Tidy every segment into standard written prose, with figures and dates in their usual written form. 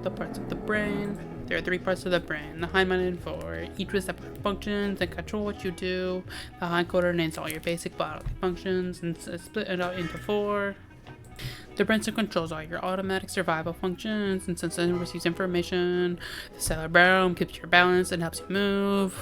the parts of the brain. There are 3 parts of the brain, the hindbrain and fore, each with separate functions and control what you do. The hind coordinates all your basic bodily functions and split it out into 4. The brain controls all your automatic survival functions and sends and receives information. The cerebellum keeps your balance and helps you move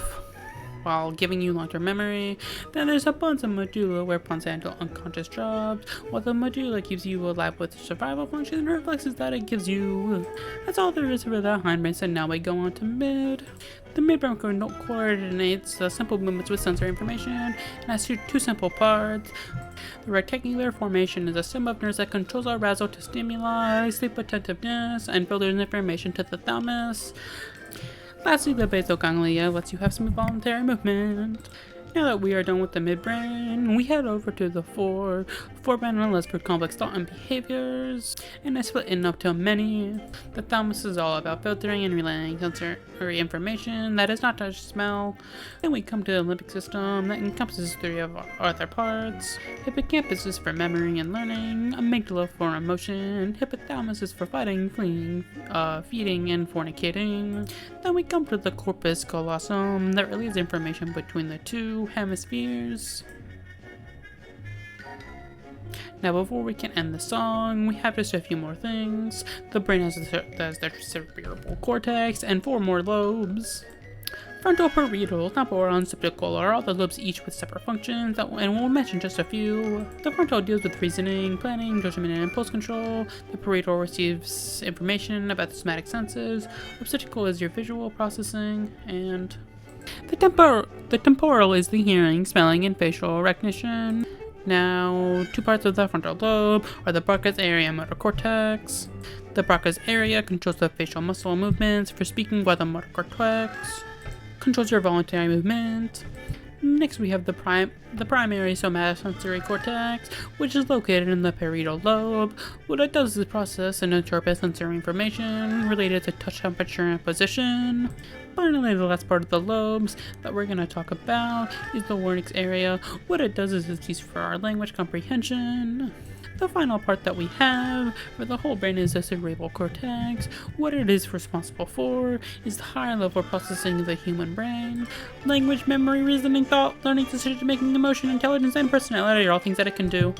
while giving you long-term memory. Then there's a pons and medulla where pons handle unconscious jobs, while the medulla keeps you alive with survival functions and reflexes that it gives you. That's all there is for the hindbrain, so now we go on to mid. The midbrain coordinates the simple movements with sensory information and has 2 simple parts. The rectangular formation is a system of nerves that controls arousal to stimuli, sleep attentiveness, and filters information to the thalamus. Lastly, the basal ganglia lets you have some voluntary movement. Now that we are done with the midbrain, we head over to the fore. Forebrain allows for complex thought and behaviors, and is split in up to many. The thalamus is all about filtering and relaying sensory information that is not touch, smell. Then we come to the limbic system that encompasses 3 of our other parts. Hippocampus is for memory and learning, amygdala for emotion, hypothalamus is for fighting, fleeing, feeding, and fornicating. Then we come to the corpus callosum that relays information between the 2 hemispheres. Now before we can end the song, we have just a few more things. The brain has the cerebral cortex and 4 more lobes. Frontal, parietal, temporal, and septal are all the lobes, each with separate functions, and we'll mention just a few. The frontal deals with reasoning, planning, judgment, and impulse control. The parietal receives information about the somatic senses. Occipital is your visual processing, and the temporal is the hearing, smelling, and facial recognition. Now, 2 parts of the frontal lobe are the Broca's area and motor cortex. The Broca's area controls the facial muscle movements for speaking, while the motor cortex controls your voluntary movement. Next we have the primary somatosensory cortex, which is located in the parietal lobe. What it does is process and interpret sensory information related to touch, temperature, and position. Finally, the last part of the lobes that we're going to talk about is the larynx area. What it does is it's used for our language comprehension. The final part that we have for the whole brain is the cerebral cortex. What it is responsible for is the higher level processing of the human brain. Language, memory, reasoning, thought, learning, decision making, emotion, intelligence, and personality are all things that it can do.